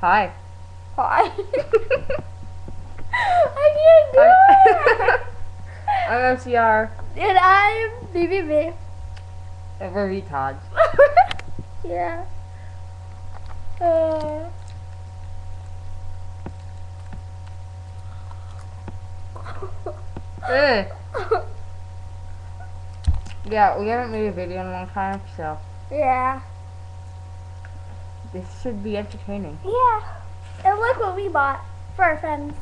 Hi. Hi. I can't do it. I'm MCR. And I'm BVB. And we're retards. Yeah. Yeah, we haven't made a video in a long time, so Yeah. this should be entertaining. Yeah. And look what we bought for our friends.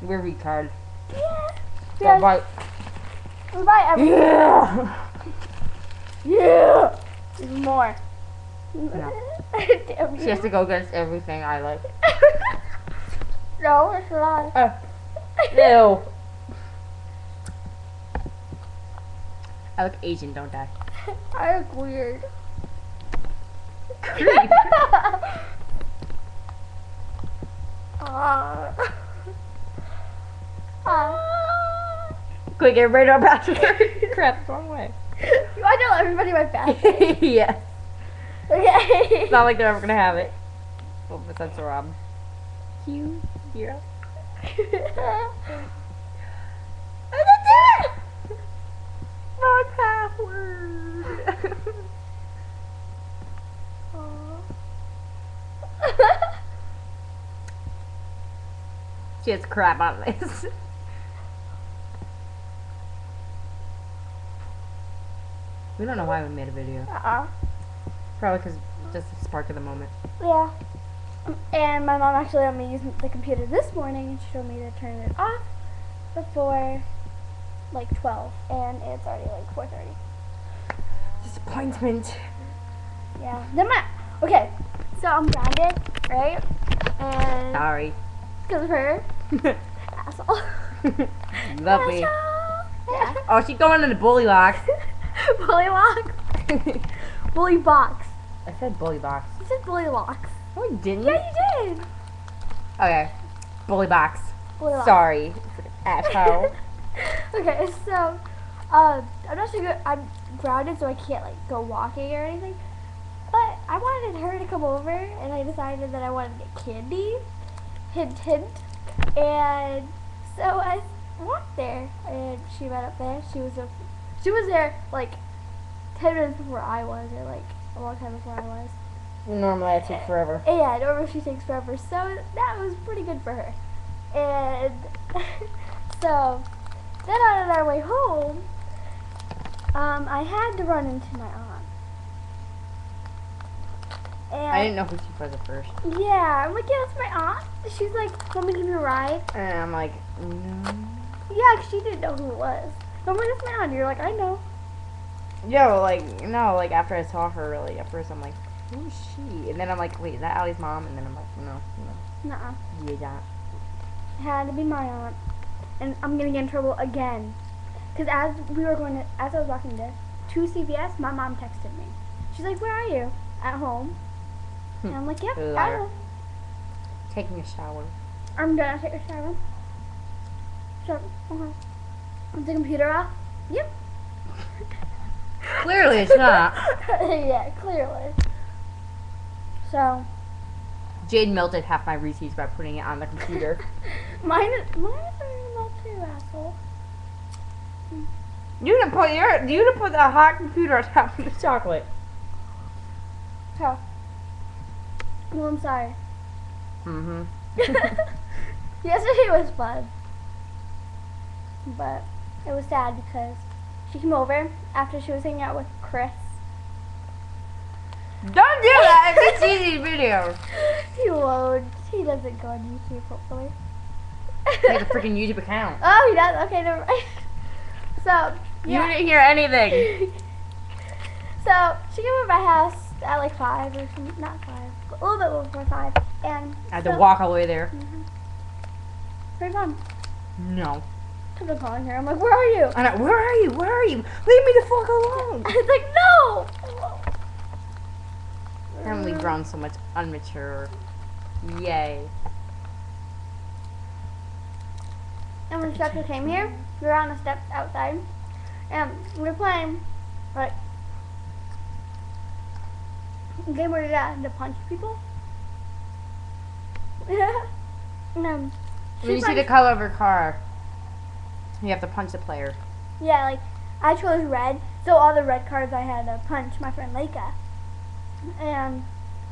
We're retards. Yeah. Don't bite. We buy everything. Yeah! Yeah. There's more. No. Damn you. She has to go against everything I like. No, it's not. Ew. I look Asian, don't I? I look weird. Creep. Quick, get right our password. Crap, the wrong way. I tell everybody my password. Yeah. Okay. It's not like they're ever gonna have it. Well, besides the Rob. Q, zero. My password. She has crap on this. We don't know why we made a video. Probably because just the spark of the moment. Yeah. And my mom actually let me use the computer this morning and she told me to turn it off before like 12. And it's already like 4:30. Disappointment. Yeah. Then okay, so I'm grounded, right? And Sorry. because of her. Asshole. Love me. Yeah. Oh, she's going in the bully box. Bully box? Bully box. I said bully box. You said bully box. No, you didn't. Yeah, you did. Okay. Bully box. Bully box. Sorry. Asshole. Okay, so I'm not sure. I'm grounded, so I can't like go walking or anything. But I wanted her to come over, and I decided that I wanted to get candy. Hint, hint. And so I walked there, and she went up there. She was there like 10 minutes before I was, or like a long time before I was. Normally I take forever. Yeah, normally she takes forever, so that was pretty good for her. And so then on our way home, I had to run into my aunt. And I didn't know who she was at first. yeah, I'm like, yeah, that's my aunt. She's like, want me to give you a ride? And I'm like, no. Yeah, 'cause she didn't know who it was. I'm like, that's my aunt. You're like, I know. Yeah, well, like, no, like, after I saw her, really, at first I'm like, who is she? And then I'm like, wait, is that Allie's mom? And then I'm like, no. Nuh-uh. Yeah. It had to be my aunt. And I'm gonna get in trouble again. 'Cause as I was walking to CVS, my mom texted me. She's like, where are you? At home. And I'm like, yep, at home. Taking a shower. I'm gonna take a shower. So, is the computer off? Yep. Clearly it's not. Yeah, clearly. So. Jade melted half my Reese's by putting it on the computer. Mine is not too, asshole. You didn't put the hot computer on top of the chocolate. How? Well, I'm sorry. Mm-hmm. Yesterday was fun. But it was sad because she came over after she was hanging out with Chris. Don't do that if it's easy videos. He won't. He doesn't go on YouTube, hopefully. He has a freaking YouTube account. Oh, he does? Okay, never mind. So, You yeah. didn't hear anything. So, she came over to my house at like 5 or something. Not 5. A little bit before 5. And I had to walk all the way there. Pretty fun. No. I've been calling her. I'm like, where are you? I'm like, where are you? Where are you? Leave me the fuck alone. It's like, no! Haven't we grown so much unmature? Yay. And when Shepard came here, we were on the steps outside, and we were playing, like, a game where you got to punch people. When When you see the color of her car, you have to punch the player. Yeah, like, I chose red, so all the red cards I had to punch my friend Leica. And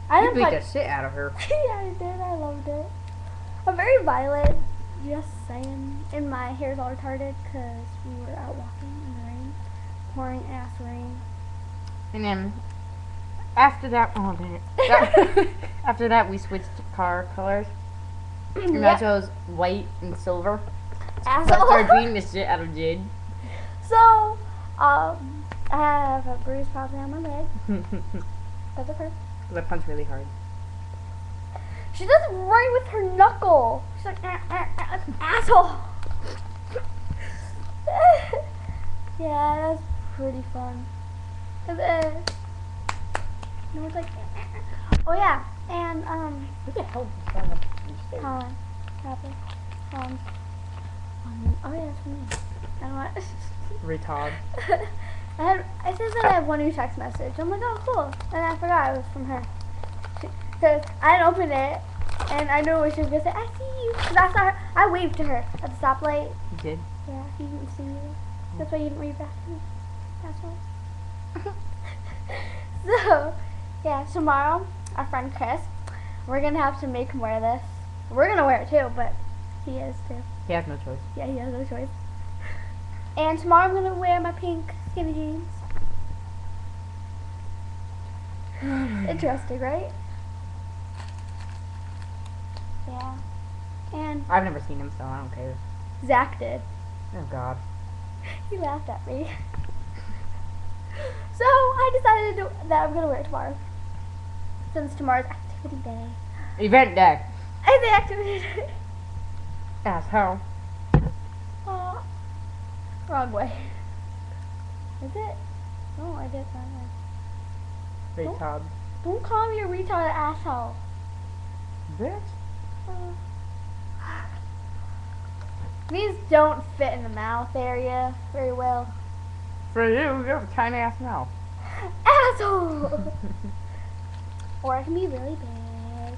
I You didn't beat punch. the shit out of her. Yeah, I did. I loved it. I'm very violent, just saying. And my hair's all retarded because we were out walking in the rain, pouring ass rain. And then after that, oh dang it. After that, we switched car colors. And I Yep. chose white and silver. So I Asshole. started beating the shit out of Jade. So, I have a bruise probably on my leg. That's okay. I punched really hard. She does it right with her knuckle. She's like, asshole. Yeah, that's pretty fun. And then, no, it's like, oh yeah, and What the hell is this song? Colin, Captain, oh yeah, it's for me. I don't want. Retard. It says that I have one new text message. I'm like, oh cool, and I forgot it was from her. Because I didn't open it, and I knew she was gonna say, I see you. Cause I saw her. I waved to her at the stoplight. You did? Yeah, he didn't see you. That's why you didn't wave back to me. That's why. So, yeah, tomorrow, our friend Chris, we're gonna have to make him wear this. We're gonna wear it too, but he is too. He has no choice. Yeah, he has no choice. And tomorrow I'm gonna wear my pink skinny jeans. Interesting, right? Yeah. And I've never seen him, so I don't care. Zach did. Oh God. He laughed at me. So I decided that I'm gonna wear it tomorrow. Since tomorrow's activity day. Event day. I say activity day. Asshole. Oh, wrong way. Is it? No, I did it wrong way. Retard. Don't call me a retarded asshole. Bitch. These don't fit in the mouth area very well. For you, you have a tiny ass mouth. Asshole! Or it can be really big.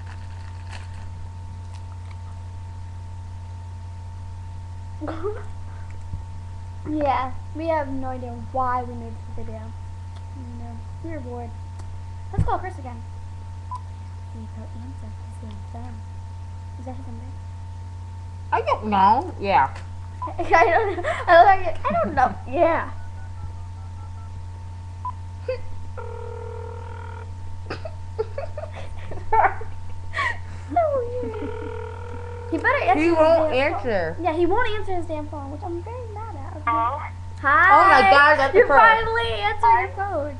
Yeah, we have no idea why we made this video. No, we were bored. Let's call Chris again. See if he'll answer his damn phone. Is that his number? I don't know. Yeah. I don't know. I don't know. Yeah. He better answer. He his won't damn answer. phone. Yeah, he won't answer his damn phone, which I'm very mad at. Hello? Hi. Oh my God, that's you the phone. finally answered your phone.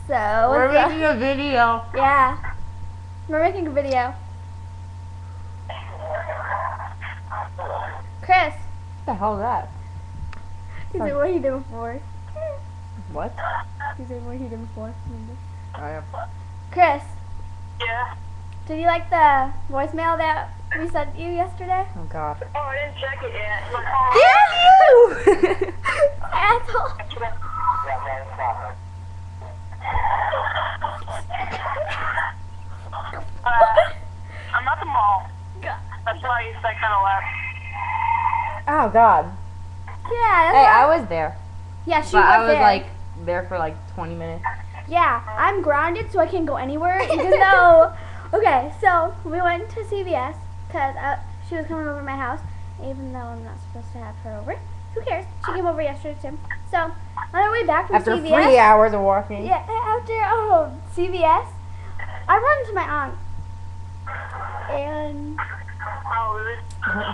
So We're what's up? making a video. Yeah, we're making a video. Chris, What the hell is that? he said what he did before. What? He said what he did before. Remember? I am. Chris, Yeah? did you like the voicemail that we sent you yesterday? Oh God. Oh, I didn't check it yet. Damn you! Asshole. I'm at the mall. That's why I kind of left. Oh God. Yeah. Hey, That's I why- was there, Yeah, she but I was was there. like there for like 20 minutes. Yeah, I'm grounded, so I can't go anywhere, even though... Okay, so we went to CVS, because she was coming over to my house, even though I'm not supposed to have her over. Who cares? She came over yesterday, too. So, on our way back from After CVS... 3 hours of walking. Yeah, after CVS, I run into my aunt. And... Oh, really?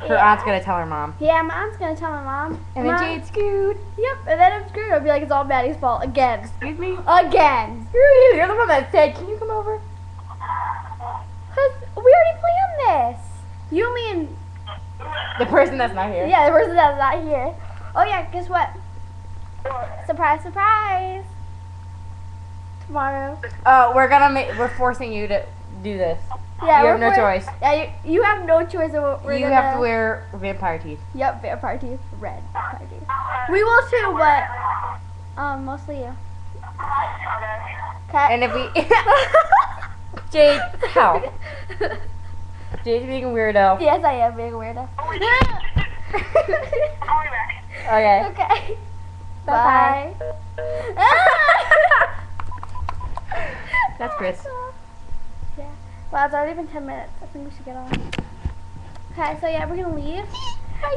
Her aunt's gonna tell her mom. Yeah, my aunt's going to tell my mom. And then Mom- Jade screwed. Yep, and then I'm screwed. I'll be like, it's all Maddie's fault. Again. Excuse me? Again. Screw you. You're the one that said, can you come over? Because we already planned this. You, me, and... The person that's not here. Yeah, the person that's not here. Oh yeah, guess what? Surprise, surprise! Tomorrow. Oh, we're forcing you to do this. Yeah, You have no choice. Yeah, you have no choice. Of You have to wear vampire teeth. Yep, vampire teeth, red vampire teeth. We will too, but mostly you. Okay. And if we Jade, how? Jade's being a weirdo. Yes, I am being a weirdo. Oh, wait, I'm going back. Okay. Okay. Bye. Bye. That's Chris. Yeah. Well, it's already been 10 minutes. I think we should get on. Okay, so yeah, we're gonna leave. Bye.